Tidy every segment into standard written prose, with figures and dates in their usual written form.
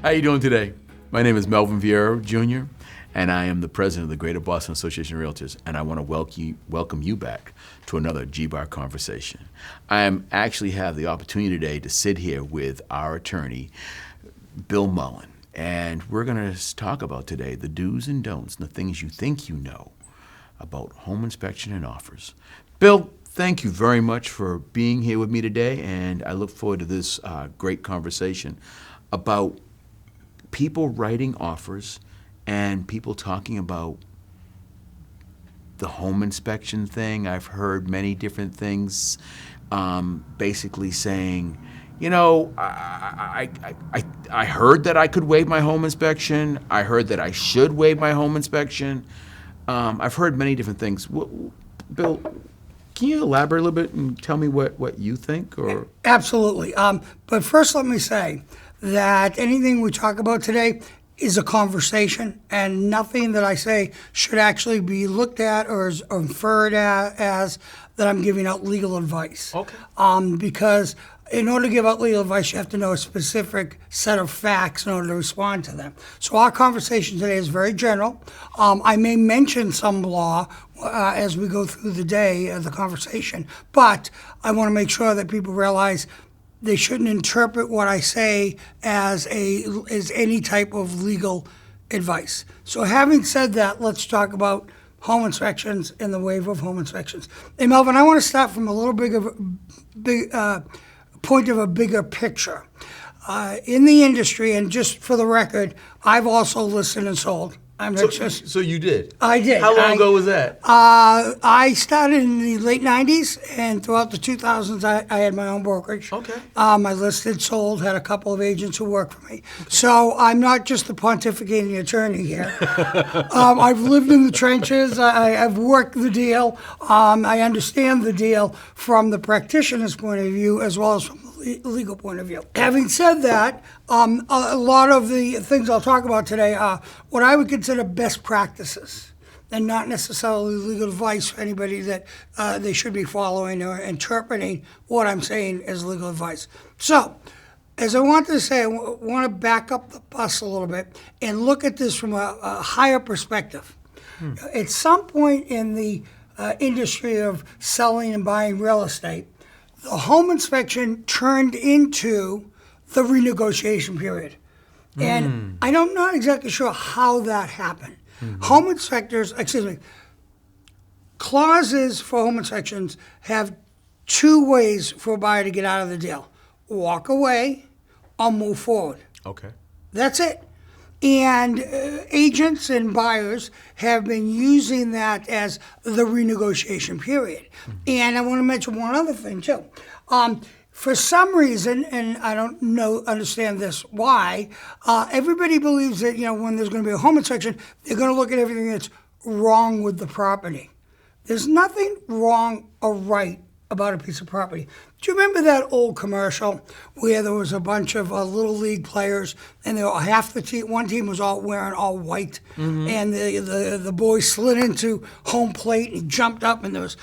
How you doing today? My name is Melvin Vieira Jr., and I am the president of the Greater Boston Association of Realtors, and I want to welcome you back to another GBAR conversation. I actually have the opportunity today to sit here with our attorney, Bill Mullen, and we're going to talk about today the do's and don'ts and the things you think you know about home inspection and offers. Bill, thank you very much for being here with me today, and I look forward to this great conversation about people writing offers and people talking about the home inspection thing. I've heard many different things, basically saying, you know, I heard that I could waive my home inspection. I heard that I should waive my home inspection. I've heard many different things. Bill, can you elaborate a little bit and tell me what you think? Or Absolutely. But first, let me say that anything we talk about today is a conversation, and nothing that I say should actually be looked at or is inferred as that I'm giving out legal advice. Okay. Because in order to give out legal advice, you have to know a specific set of facts in order to respond to them. So our conversation today is very general. I may mention some law as we go through the day of the conversation, but I want to make sure that people realize they shouldn't interpret what I say as any type of legal advice. So having said that, let's talk about home inspections and the waiver of home inspections. Hey, Melvin, I want to start from a little point of a bigger picture. In the industry, and just for the record, I've also listed and sold. So you did? I did. How long ago was that? I started in the late 90s, and throughout the 2000s, I had my own brokerage. Okay. I listed, sold, had a couple of agents who worked for me. Okay. So I'm not just the pontificating attorney here. I've lived in the trenches. I've worked the deal. I understand the deal from the practitioner's point of view as well as from the legal point of view. Having said that, a lot of the things I'll talk about today are what I would consider best practices and not necessarily legal advice for anybody that they should be following or interpreting what I'm saying as legal advice. So, as I wanted to say, I want to back up the bus a little bit and look at this from a higher perspective. At some point in the industry of selling and buying real estate, the home inspection turned into the renegotiation period. And I'm not exactly sure how that happened. Home inspectors, clauses for home inspections have two ways for a buyer to get out of the deal: walk away or move forward. Okay. That's it. And agents and buyers have been using that as the renegotiation period. And I want to mention one other thing too. For some reason, and I don't understand this why, everybody believes that when there's going to be a home inspection, they're going to look at everything that's wrong with the property. There's nothing wrong or right about a piece of property. Do you remember that old commercial where there was a bunch of little league players, and they were half the team? One team was all wearing all white, and the boy slid into home plate and jumped up, and there was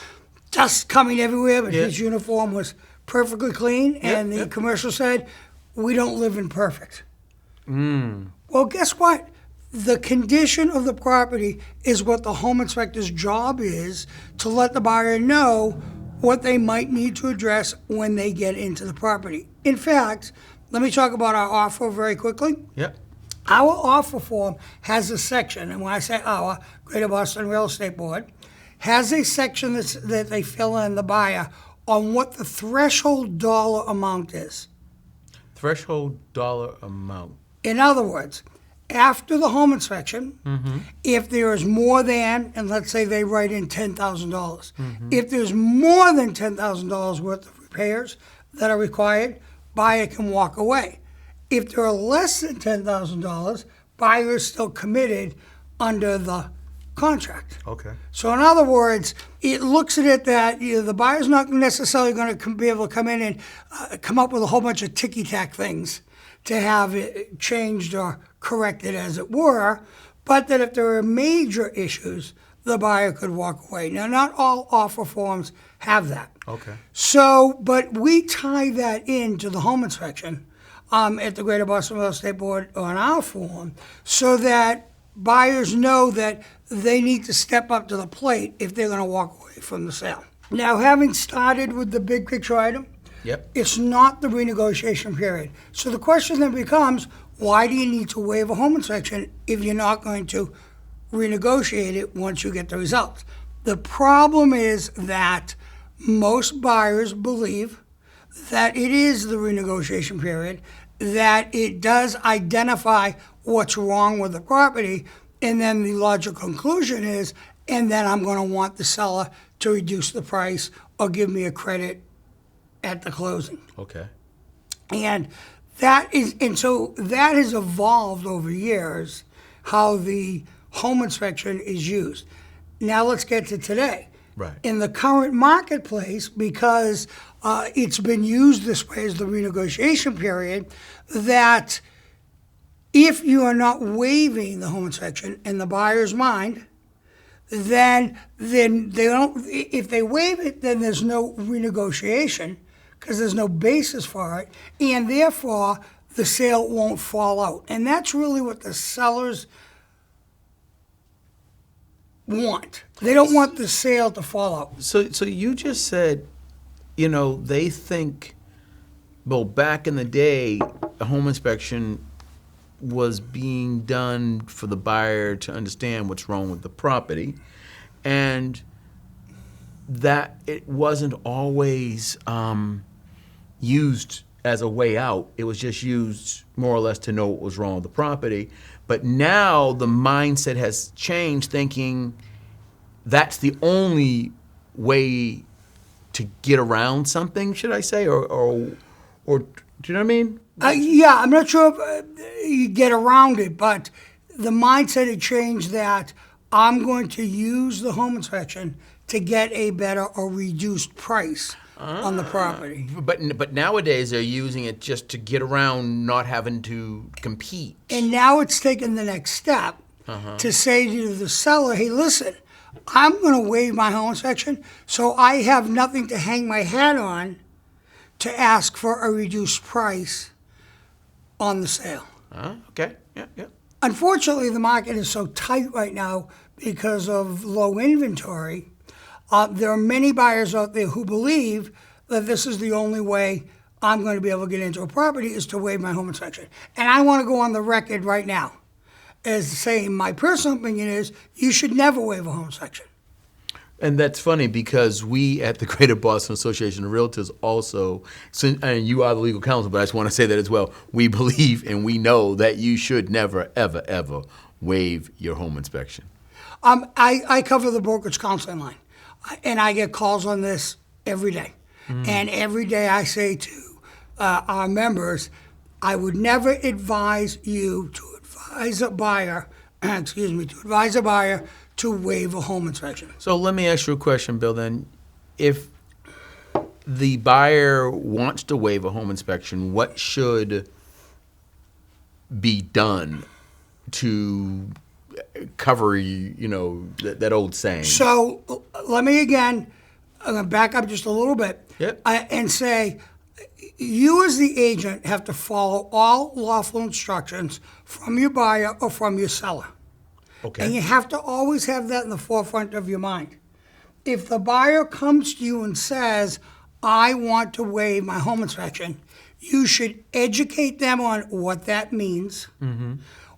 dust coming everywhere, but his uniform was perfectly clean. And the commercial said, "We don't live in perfect." Well, guess what? The condition of the property is what the home inspector's job is to let the buyer know what they might need to address when they get into the property. In fact, let me talk about our offer very quickly. Yep. Our offer form has a section, and when I say our, Greater Boston Real Estate Board has a section that they fill in, the buyer, on what the threshold dollar amount is. Threshold dollar amount. In other words, after the home inspection, if there is more than, and let's say they write in $10,000, if there's more than $10,000 worth of repairs that are required, buyer can walk away. If there are less than $10,000, buyer is still committed under the contract. Okay. So in other words, it looks at it that the buyer's not necessarily going to be able to come in and come up with a whole bunch of ticky-tack things to have it changed or corrected, as it were, but that if there are major issues, the buyer could walk away. Now, not all offer forms have that. Okay. So, but we tie that into the home inspection at the Greater Boston Real Estate Board on our form, so that buyers know that they need to step up to the plate if they're going to walk away from the sale. Now, having started with the big picture item, Yep. it's not the renegotiation period. So the question then becomes, why do you need to waive a home inspection if you're not going to renegotiate it once you get the results? The problem is that most buyers believe that it is the renegotiation period, that it does identify what's wrong with the property, and then the logical conclusion is, and then I'm going to want the seller to reduce the price or give me a credit at the closing. Okay. And so that has evolved over years, how the home inspection is used. Now let's get to today. Right. In the current marketplace, because it's been used this way as the renegotiation period, that if you are not waiving the home inspection in the buyer's mind, then they don't. If they waive it, then there's no renegotiation because there's no basis for it, and therefore the sale won't fall out. And that's really what the sellers want. They don't want the sale to fall out. So you just said, they think, well, back in the day, a home inspection was being done for the buyer to understand what's wrong with the property, and that it wasn't always used as a way out. It was just used more or less to know what was wrong with the property. But now the mindset has changed, thinking that's the only way to get around something, should I say, or do you know what I mean? Yeah, I'm not sure if you get around it, but the mindset had changed that I'm going to use the home inspection to get a better or reduced price on the property. But nowadays they're using it just to get around not having to compete. And now it's taken the next step to say to the seller, hey, listen, I'm going to waive my home inspection, so I have nothing to hang my hat on to ask for a reduced price on the sale. Okay, yeah. Unfortunately, the market is so tight right now because of low inventory. There are many buyers out there who believe that this is the only way I'm going to be able to get into a property is to waive my home inspection. And I want to go on the record right now as saying my personal opinion is you should never waive a home inspection. And that's funny because we at the Greater Boston Association of Realtors also, and you are the legal counsel, but I just want to say that as well, we believe and we know that you should never, ever, ever waive your home inspection. I cover the brokerage counseling line, and I get calls on this every day. And every day I say to our members, I would never advise you to advise a buyer, to waive a home inspection. So let me ask you a question, Bill, then. If the buyer wants to waive a home inspection, what should be done to cover, that old saying? So let me again, I'm going to back up just a little bit and say, you as the agent have to follow all lawful instructions from your buyer or from your seller. Okay. And you have to always have that in the forefront of your mind. If the buyer comes to you and says, I want to waive my home inspection, you should educate them on what that means,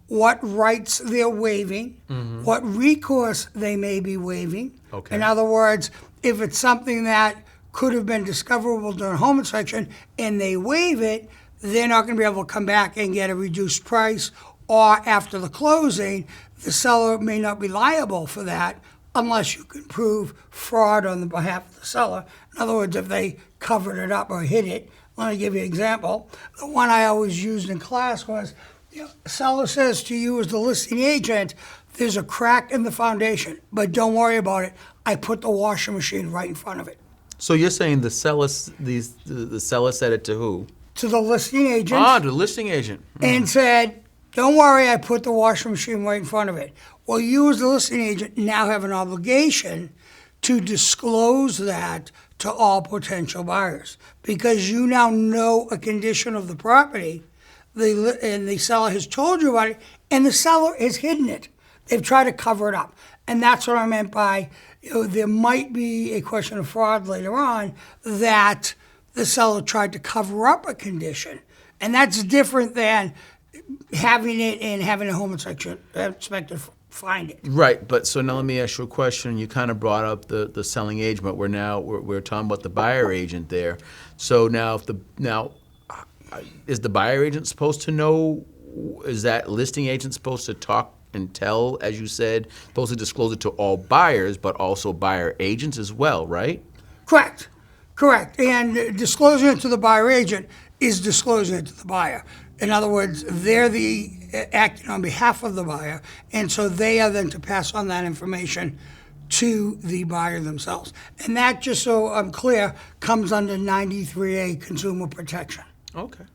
what rights they're waiving, what recourse they may be waiving. Okay. In other words, if it's something that could have been discoverable during home inspection and they waive it, they're not going to be able to come back and get a reduced price, or after the closing, the seller may not be liable for that unless you can prove fraud on the behalf of the seller. In other words, if they covered it up or hid it. Let me give you an example. The one I always used in class was, the seller says to you as the listing agent, there's a crack in the foundation, but don't worry about it. I put the washing machine right in front of it. So you're saying the seller said it to who? To the listing agent. To the listing agent. And said, don't worry, I put the washing machine right in front of it. Well, you as the listing agent now have an obligation to disclose that to all potential buyers because you now know a condition of the property and the seller has told you about it, and the seller has hidden it. They've tried to cover it up. And that's what I meant by, there might be a question of fraud later on that the seller tried to cover up a condition. And that's different than having it and having a home inspector find it. Right, but so now let me ask you a question. You kind of brought up the selling agent, but we're talking about the buyer agent there. So now is the buyer agent supposed to know? Is that listing agent supposed to talk and tell, as you said, supposed to disclose it to all buyers, but also buyer agents as well, right? Correct. And disclosing it to the buyer agent is disclosing it to the buyer. In other words, they're acting on behalf of the buyer, and so they are then to pass on that information to the buyer themselves. And that, just so I'm clear, comes under 93A Consumer Protection. Okay.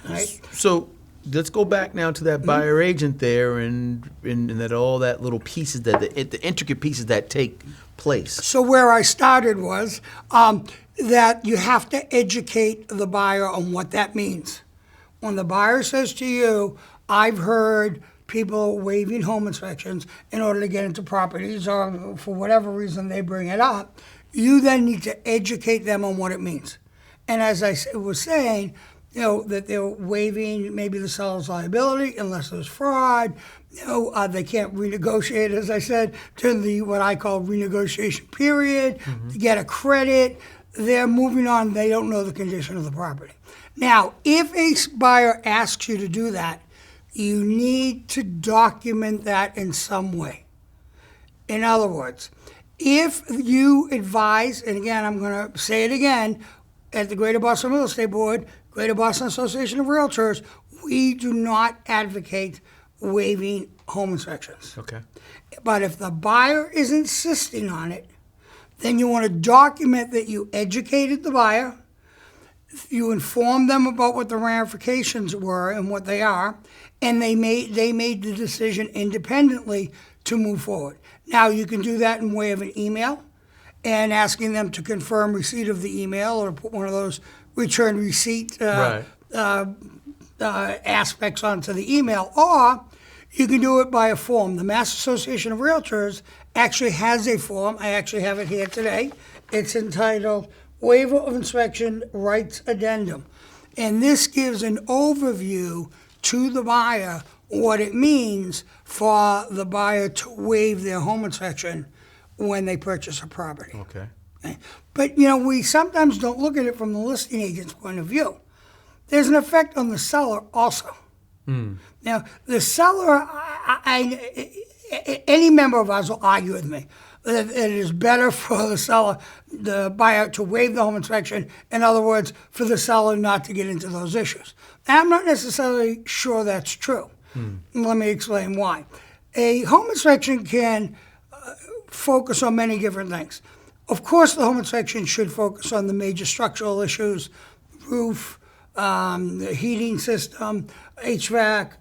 Right? So let's go back now to that buyer agent there, and that all that little pieces, that the intricate pieces that take place. So where I started was that you have to educate the buyer on what that means. When the buyer says to you, I've heard people waiving home inspections in order to get into properties, or for whatever reason they bring it up, you then need to educate them on what it means. And as I was saying, that they're waiving maybe the seller's liability unless there's fraud. They can't renegotiate, as I said, during the what I call renegotiation period to get a credit. They're moving on. They don't know the condition of the property. Now, if a buyer asks you to do that, you need to document that in some way. In other words, if you advise, and again, I'm going to say it again, at the Greater Boston Real Estate Board, Greater Boston Association of Realtors, we do not advocate waiving home inspections. Okay. But if the buyer is insisting on it, then you want to document that you educated the buyer, you informed them about what the ramifications were and what they are, and they made the decision independently to move forward. Now, you can do that in way of an email and asking them to confirm receipt of the email or put one of those return receipt aspects onto the email, or you can do it by a form. The Mass Association of Realtors actually has a form. I actually have it here today. It's entitled Waiver of Inspection Rights Addendum. And this gives an overview to the buyer what it means for the buyer to waive their home inspection when they purchase a property. Okay. But, we sometimes don't look at it from the listing agent's point of view. There's an effect on the seller also. Now, the seller, any member of ours will argue with me that it is better for the seller, the buyer, to waive the home inspection. In other words, for the seller not to get into those issues. And I'm not necessarily sure that's true. Let me explain why. A home inspection can focus on many different things. Of course, the home inspection should focus on the major structural issues, roof, the heating system, HVAC,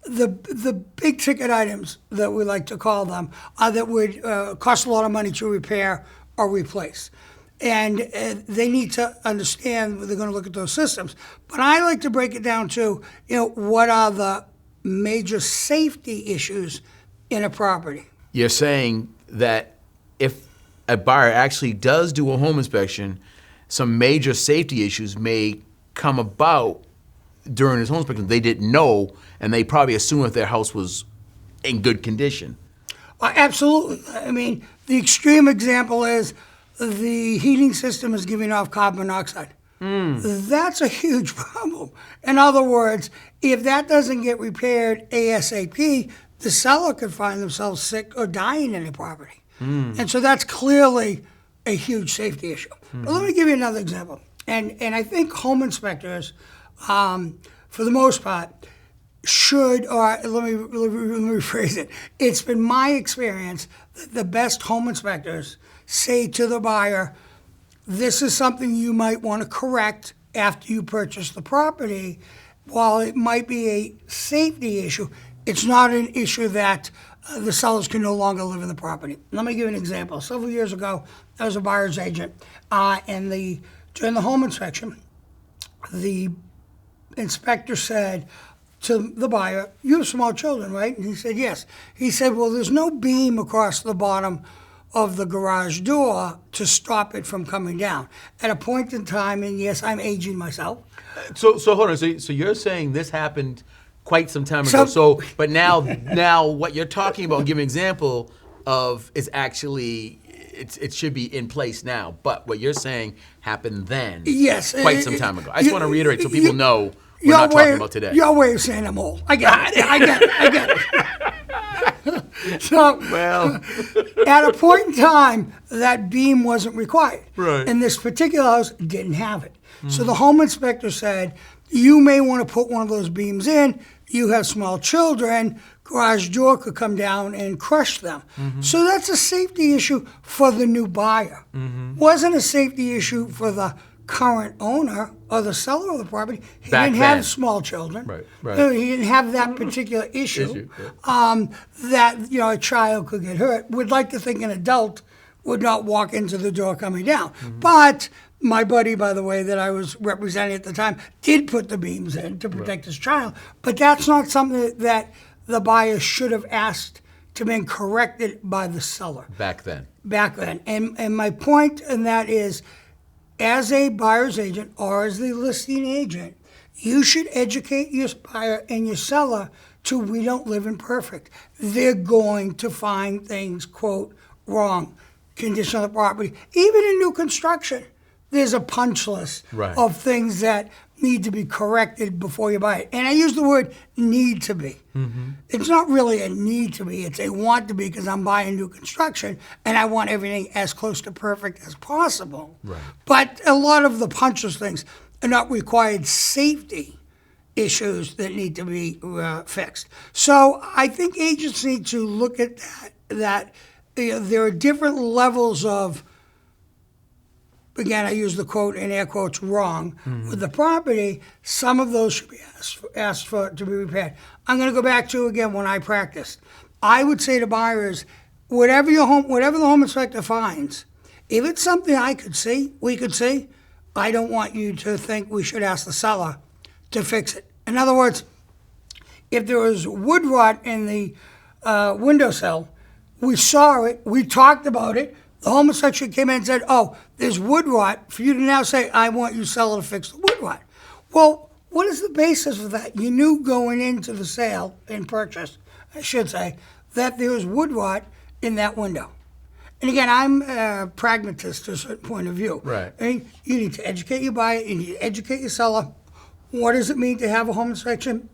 the big ticket items that we like to call them, that would cost a lot of money to repair or replace. And they need to understand they're going to look at those systems. But I like to break it down to, what are the major safety issues in a property. You're saying that if a buyer actually does do a home inspection, some major safety issues may come about during his home inspection they didn't know, and they probably assumed that their house was in good condition. Absolutely. I mean, the extreme example is the heating system is giving off carbon monoxide. That's a huge problem. In other words, if that doesn't get repaired ASAP, the seller could find themselves sick or dying in a property. And so that's clearly a huge safety issue. But let me give you another example. And I think home inspectors, for the most part, should, or let me rephrase it. It's been my experience that the best home inspectors say to the buyer, this is something you might want to correct after you purchase the property. While it might be a safety issue, it's not an issue that the sellers can no longer live in the property. Let me give you an example. Several years ago, I was a buyer's agent, and during the home inspection, the inspector said to the buyer, "You have small children, right?" And he said, "Yes." He said, "Well, there's no beam across the bottom of the garage door to stop it from coming down." At a point in time, and yes, I'm aging myself. So hold on. So you're saying this happened quite some time ago. So but now what you're talking about, give an example of, is actually it should be in place now. But what you're saying happened then, Yes, quite some time ago. I just want to reiterate so people know we're not talking about today. Your way of saying I'm old. I get it. I get it. So, Well, at a point in time, that beam wasn't required. Right. And this particular house didn't have it. So the home inspector said, "You may want to put one of those beams in. You have small children. Garage door could come down and crush them." So that's a safety issue for the new buyer. Wasn't a safety issue for the current owner or the seller of the property. He Back didn't then. have small children. Right. He didn't have that particular issue. That a child could get hurt. Would like to think an adult would not walk into the door coming down. But my buddy, by the way, that I was representing at the time, did put the beams in to protect his child. But that's not something that the buyer should have asked to be corrected by the seller back then. And my point in that is, as a buyer's agent or as the listing agent, you should educate your buyer and your seller to, we don't live in perfect. They're going to find things, quote, wrong, condition of the property. Even in new construction, there's a punch list of things that need to be corrected before you buy it. And I use the word need to be. It's not really a need to be, it's a want to be, because I'm buying new construction and I want everything as close to perfect as possible. But a lot of the punch list things are not required safety issues that need to be fixed. So I think agents need to look at that there are different levels of, again, I use the quote in air quotes, wrong with the property. Some of those should be asked for to be repaired. I'm going to go back to, again, when I practiced. I would say to buyers, whatever the home inspector finds, if it's something we could see, I don't want you to think we should ask the seller to fix it. In other words, if there was wood rot in the windowsill, we saw it, we talked about it, the home inspector came in and said, "Oh, there's wood rot," for you to now say, "I want you seller to fix the wood rot." Well, what is the basis of that? You knew going into the sale and purchase, I should say, that there was wood rot in that window. And again, I'm a pragmatist to a certain point of view. Right. I mean, you need to educate your buyer, you need to educate your seller. What does it mean to have a home inspection?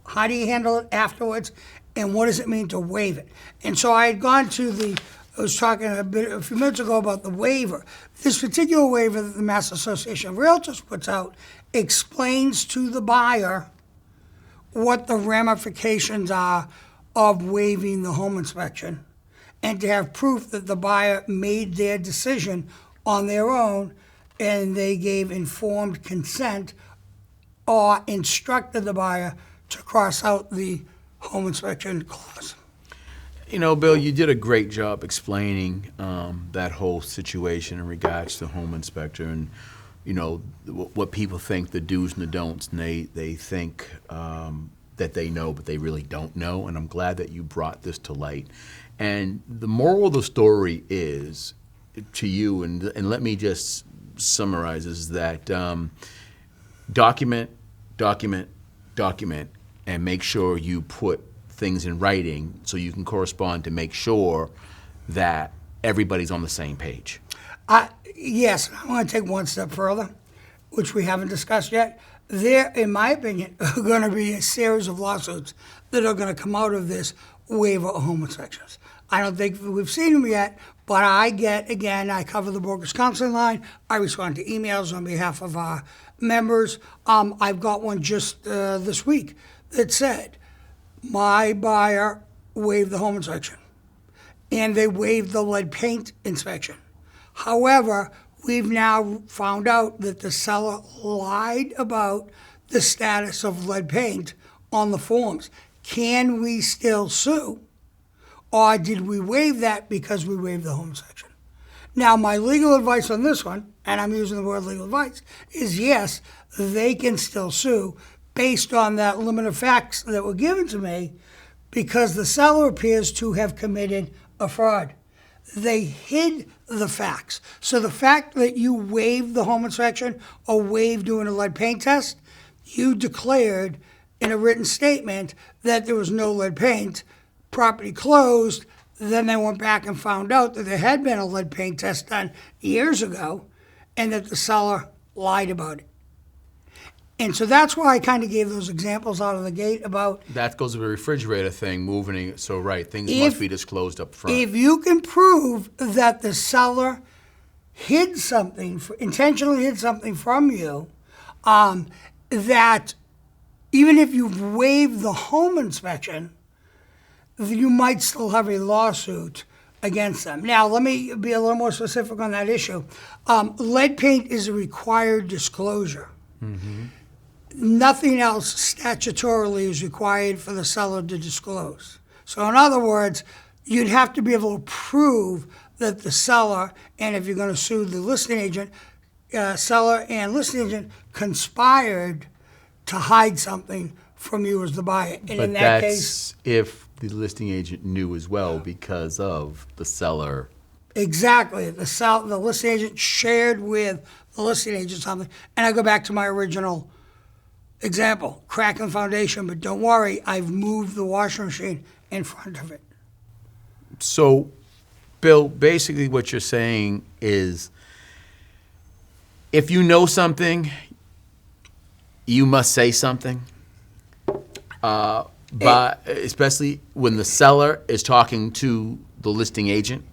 How do you handle it afterwards? And what does it mean to waive it? And so I had gone to I was talking a few minutes ago about the waiver. This particular waiver that the Mass Association of Realtors puts out explains to the buyer what the ramifications are of waiving the home inspection, and to have proof that the buyer made their decision on their own and they gave informed consent or instructed the buyer to cross out the home inspection clause. You know, Bill, you did a great job explaining that whole situation in regards to home inspector and, what people think the do's and the don'ts. And they think that they know, but they really don't know. And I'm glad that you brought this to light. And the moral of the story is, to you, and let me just summarize, is that document, and make sure you put things in writing so you can correspond to make sure that everybody's on the same page. Yes, I want to take one step further, which we haven't discussed yet. There, in my opinion, are going to be a series of lawsuits that are going to come out of this waiver of home inspections. I don't think we've seen them yet, but I cover the Brokers Counseling line. I respond to emails on behalf of our members. I've got one just this week that said, my buyer waived the home inspection, and they waived the lead paint inspection. However, we've now found out that the seller lied about the status of lead paint on the forms. Can we still sue? Or did we waive that because we waived the home inspection? Now, my legal advice on this one, and I'm using the word legal advice, is yes, they can still sue based on that limit of facts that were given to me, because the seller appears to have committed a fraud. They hid the facts. So the fact that you waived the home inspection or waived doing a lead paint test, you declared in a written statement that there was no lead paint, property closed. Then they went back and found out that there had been a lead paint test done years ago and that the seller lied about it. And so that's why I kind of gave those examples out of the gate about That goes to the refrigerator thing, moving it. So, right, things must be disclosed up front. if you can prove that the seller hid something, intentionally hid something from you, that even if you've waived the home inspection, you might still have a lawsuit against them. Now, let me be a little more specific on that issue. Lead paint is a required disclosure. Nothing else statutorily is required for the seller to disclose. So in other words, you'd have to be able to prove that the seller, and if you're going to sue the listing agent, seller and listing agent conspired to hide something from you as the buyer. And but in that that's case, if the listing agent knew as well because of the seller. exactly, the listing agent shared with the listing agent something. And I go back to my original example, cracking foundation, but don't worry, I've moved the washing machine in front of it. So, Bill, basically what you're saying is if you know something, you must say something. But especially when the seller is talking to the listing agent.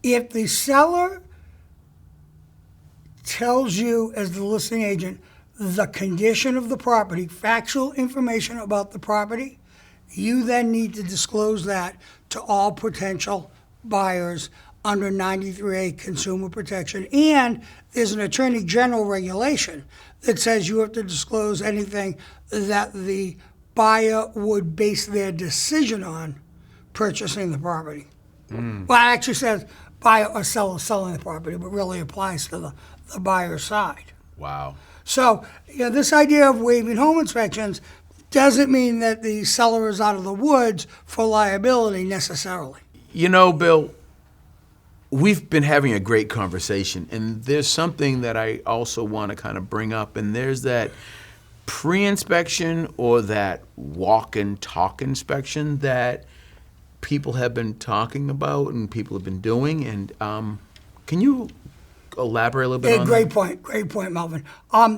If the seller tells you as the listing agent the condition of the property, factual information about the property, you then need to disclose that to all potential buyers under 93A consumer protection. And there's an attorney general regulation that says you have to disclose anything that the buyer would base their decision on purchasing the property. Well, it actually says buyer or seller selling the property, but really applies to the buyer's side. Wow. So, this idea of waiving home inspections doesn't mean that the seller is out of the woods for liability necessarily. You know, Bill, we've been having a great conversation, and there's something that I also want to kind of bring up, and there's that pre-inspection or that walk and talk inspection that people have been talking about and people have been doing. And can you elaborate a little bit on Great that? Great point, Melvin.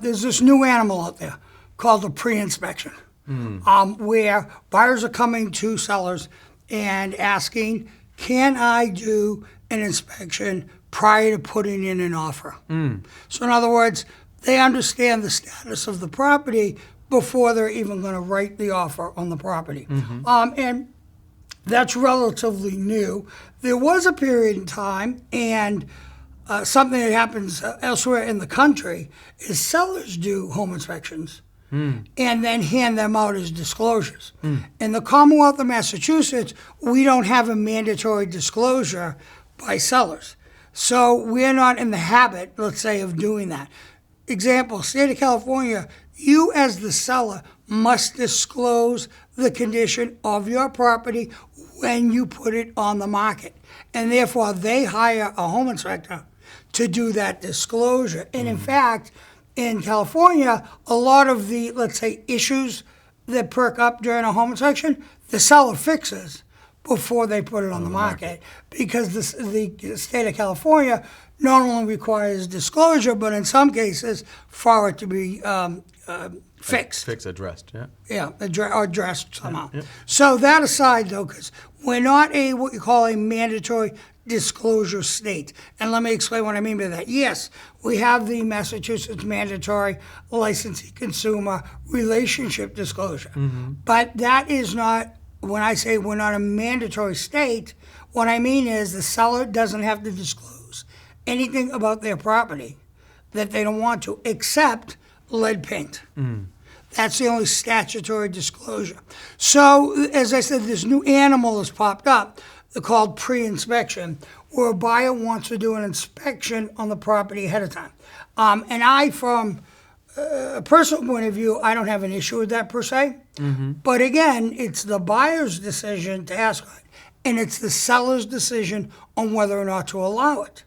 There's this new animal out there called a pre-inspection, where buyers are coming to sellers and asking, can I do an inspection prior to putting in an offer? So in other words, they understand the status of the property before they're even going to write the offer on the property. And that's relatively new. There was a period in time, and something that happens elsewhere in the country is sellers do home inspections and then hand them out as disclosures. In the Commonwealth of Massachusetts, we don't have a mandatory disclosure by sellers. So we're not in the habit, let's say, of doing that. Example, state of California, you as the seller must disclose the condition of your property when you put it on the market. And therefore, they hire a home inspector to do that disclosure. And in fact, in California, a lot of the, let's say, issues that perk up during a home inspection, the seller fixes before they put it on the market. Because the state of California not only requires disclosure, but in some cases, for it to be fixed. Fixed, addressed, yeah. Yeah, addressed somehow. Yeah. So that aside, though, because we're not what you call a mandatory disclosure state. And let me explain what I mean by that. Yes, we have the Massachusetts mandatory licensee consumer relationship disclosure. But that is not, when I say we're not a mandatory state, what I mean is the seller doesn't have to disclose anything about their property that they don't want to, except lead paint. That's the only statutory disclosure. So, as I said, this new animal has popped up called pre-inspection, where a buyer wants to do an inspection on the property ahead of time. And I, from a personal point of view, I don't have an issue with that per se. But again, it's the buyer's decision to ask for it, and it's the seller's decision on whether or not to allow it.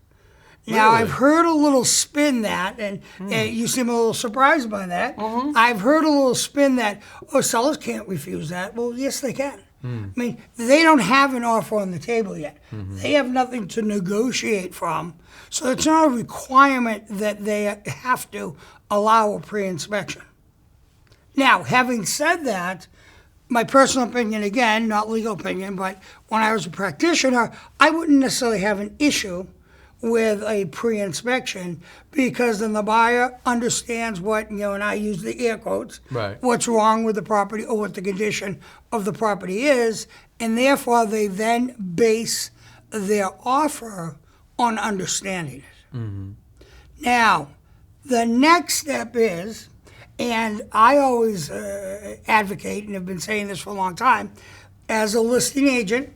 Now, Really? I've heard a little spin that, and you seem a little surprised by that. I've heard a little spin that, sellers can't refuse that. Well, yes, they can. I mean, they don't have an offer on the table yet. They have nothing to negotiate from. So it's not a requirement that they have to allow a pre-inspection. Now, having said that, my personal opinion, again, not legal opinion, but when I was a practitioner, I wouldn't necessarily have an issue with a pre-inspection because then the buyer understands what, and I use the air quotes, Right. what's wrong with the property or what the condition of the property is, and therefore they then base their offer on understanding it. Now, the next step is, and I always advocate, and have been saying this for a long time, as a listing agent,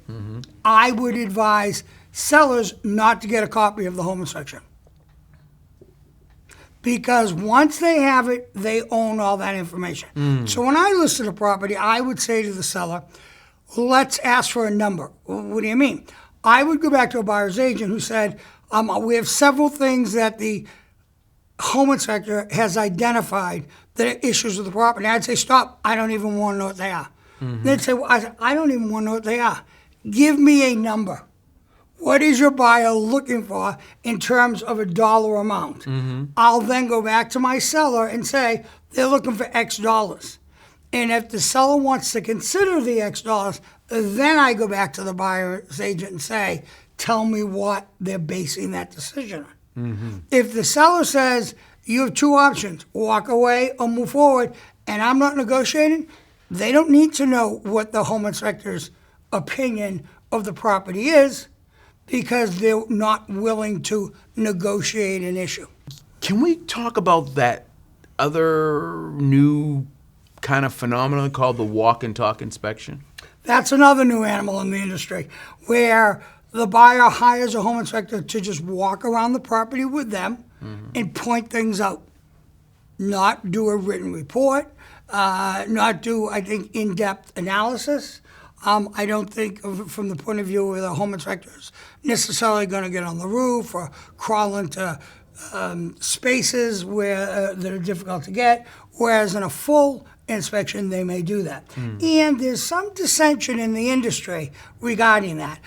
I would advise sellers not to get a copy of the home inspection. Because once they have it, they own all that information. So when I listed a property, I would say to the seller, let's ask for a number. What do you mean? I would go back to a buyer's agent who said, we have several things that the home inspector has identified that are issues with the property. I'd say, stop, I don't even want to know what they are. They'd say, I don't even want to know what they are. Give me a number. What is your buyer looking for in terms of a dollar amount? I'll then go back to my seller and say, they're looking for X dollars. And if the seller wants to consider the X dollars, then I go back to the buyer's agent and say, tell me what they're basing that decision on. If the seller says, you have two options, walk away or move forward, and I'm not negotiating, they don't need to know what the home inspector's opinion of the property is because they're not willing to negotiate an issue. Can we talk about that other new kind of phenomenon called the walk and talk inspection? That's another new animal in the industry where the buyer hires a home inspector to just walk around the property with them and point things out. Not do a written report, not do, I think, in-depth analysis. I don't think, from the point of view of the home inspectors, necessarily going to get on the roof or crawl into spaces where that are difficult to get, whereas in a full inspection, they may do that. And there's some dissension in the industry regarding that.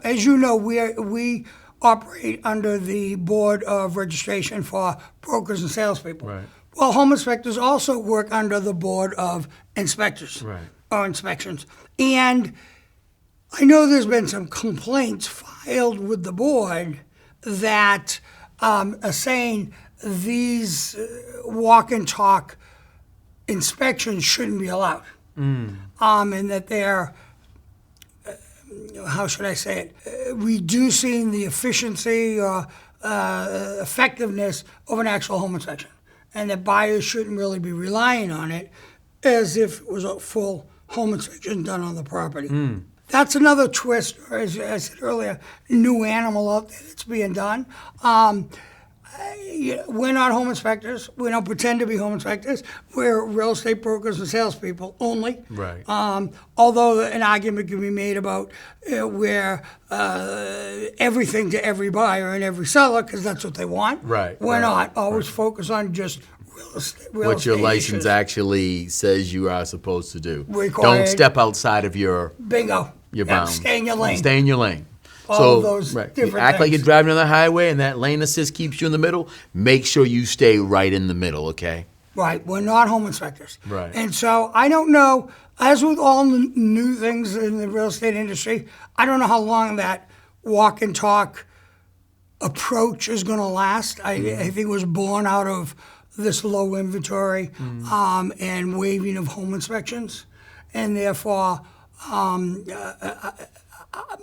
As you know, we operate under the Board of Registration for Brokers and Salespeople. Right. Well, home inspectors also work under the Board of Inspectors. Right. Or inspections. And I know there's been some complaints filed with the board that are saying these walk and talk inspections shouldn't be allowed. And that they're, how should I say it, reducing the efficiency or effectiveness of an actual home inspection. And that buyers shouldn't really be relying on it as if it was a full home inspection done on the property. That's another twist, or as I said earlier, new animal out there that's being done. We're not home inspectors. We don't pretend to be home inspectors. We're real estate brokers and salespeople only. Right. Although an argument can be made about where everything to every buyer and every seller, because that's what they want. Right, We're right, not always focused on just real estate. What your license issues. actually says you are supposed to do. Required. Don't step outside of your Bingo. bounds. Stay in your lane. Stay in your lane. All of those You different act like things. you're driving on the highway and that lane assist keeps you in the middle. Make sure you stay right in the middle, okay? Right, we're not home inspectors. Right. And so I don't know, as with all new things in the real estate industry, I don't know how long that walk and talk approach is going to last. I think it was born out of this low inventory and waiving of home inspections. And therefore,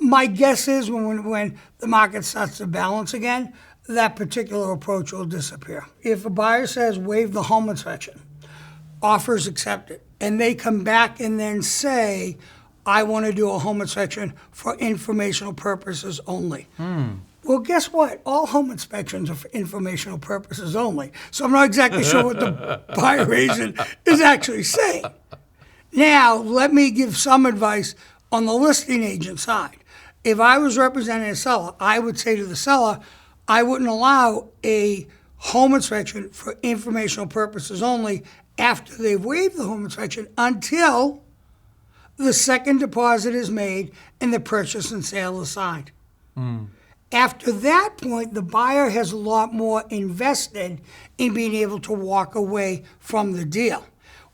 my guess is when the market starts to balance again, that particular approach will disappear. If a buyer says waive the home inspection, offers accepted, and they come back and then say, I want to do a home inspection for informational purposes only. Well, guess what? All home inspections are for informational purposes only. So I'm not exactly sure what the buyer agent is actually saying. Now, let me give some advice on the listing agent side. If I was representing a seller, I would say to the seller, I wouldn't allow a home inspection for informational purposes only after they've waived the home inspection until the second deposit is made and the purchase and sale is signed. After that point, the buyer has a lot more invested in being able to walk away from the deal.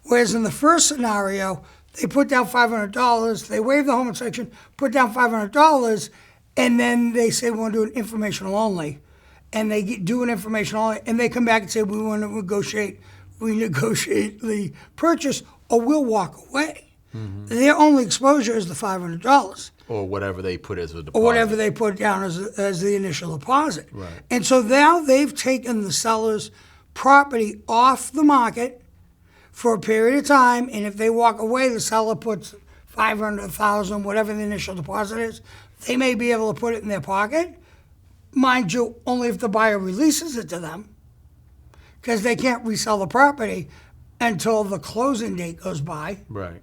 Whereas in the first scenario, they put down $500, they waive the home inspection, put down $500, and then they say we want to do an informational only. And they do an informational only, and they come back and say we want to renegotiate the purchase, or we'll walk away. Their only exposure is the $500. Or whatever they put as a deposit. Or whatever they put down as the initial deposit. Right. And so now they've taken the seller's property off the market for a period of time, and if they walk away, the seller puts $500,000, whatever the initial deposit is, they may be able to put it in their pocket. Mind you, only if the buyer releases it to them, because they can't resell the property until the closing date goes by. Right.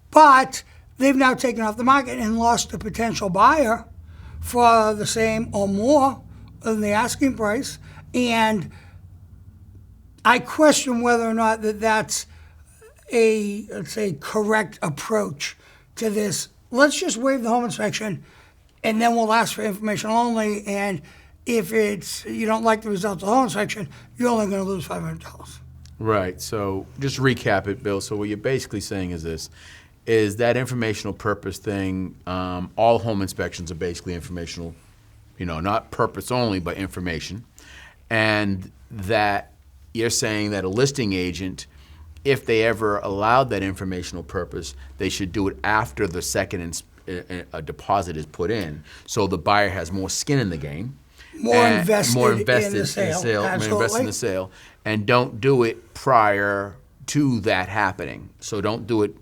But they've now taken off the market and lost a potential buyer for the same or more than the asking price. And I question whether or not that's a, let's say, correct approach to this. Let's just waive the home inspection, and then we'll ask for information only. And if you don't like the results of the home inspection, you're only going to lose $500. Right. So just recap it, Bill. So what you're basically saying is this, is that informational purpose thing, all home inspections are basically informational, not purpose only, but information. And that you're saying that a listing agent, if they ever allowed that informational purpose, they should do it after the second a deposit is put in, so the buyer has more skin in the game. More invested in the sale. More invested in the sale, and don't do it prior to that happening. So don't do it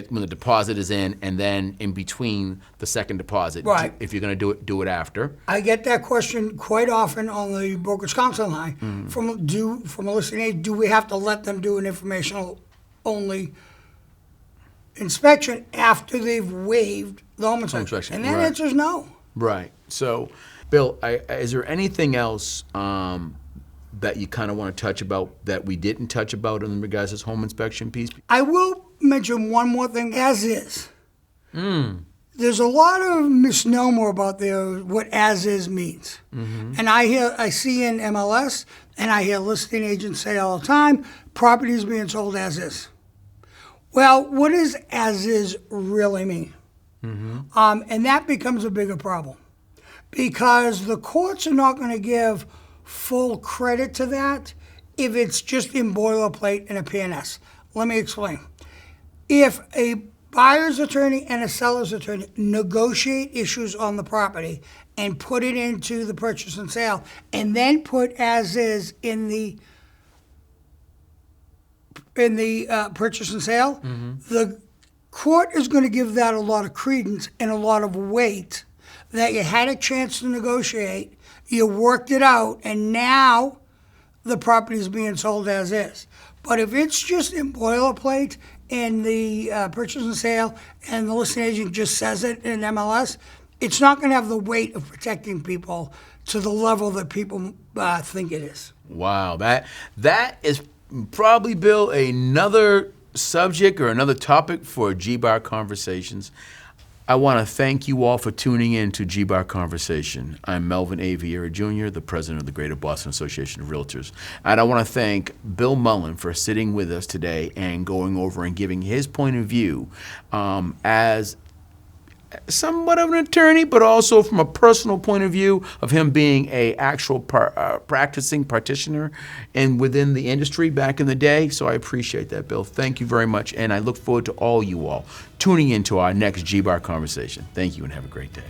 when the deposit is in, and then in between the second deposit. Right. If you're going to do it after. I get that question quite often on the brokerage counsel line from a listing agent. Do we have to let them do an informational only inspection after they've waived the home inspection? And that right. answer is no. Right. So, Bill, is there anything else that you kind of want to touch about that we didn't touch about in regards to this home inspection piece? I will mention one more thing, as is. There's a lot of misnomer about what as is means. And I see in MLS, and I hear listing agents say all the time, properties being sold as is. Well, what does as is really mean? And that becomes a bigger problem, because the courts are not going to give full credit to that if it's just in boilerplate and a P&S. Let me explain. If a buyer's attorney and a seller's attorney negotiate issues on the property and put it into the purchase and sale, and then put as is in the purchase and sale, the court is going to give that a lot of credence and a lot of weight, that you had a chance to negotiate, you worked it out, and now the property is being sold as is. But if it's just in boilerplate in the purchase and sale, and the listing agent just says it in MLS, it's not going to have the weight of protecting people to the level that people think it is. Wow, that is probably, Bill, another subject or another topic for GBAR Conversations. I want to thank you all for tuning in to GBAR Conversation. I'm Melvin A. Vieira Jr., the president of the Greater Boston Association of Realtors. And I want to thank Bill Mullen for sitting with us today and going over and giving his point of view as somewhat of an attorney, but also from a personal point of view of him being a actual practicing practitioner and within the industry back in the day. So I appreciate that, Bill. Thank you very much, and I look forward to all you all tuning into our next GBAR Conversation. Thank you, and have a great day.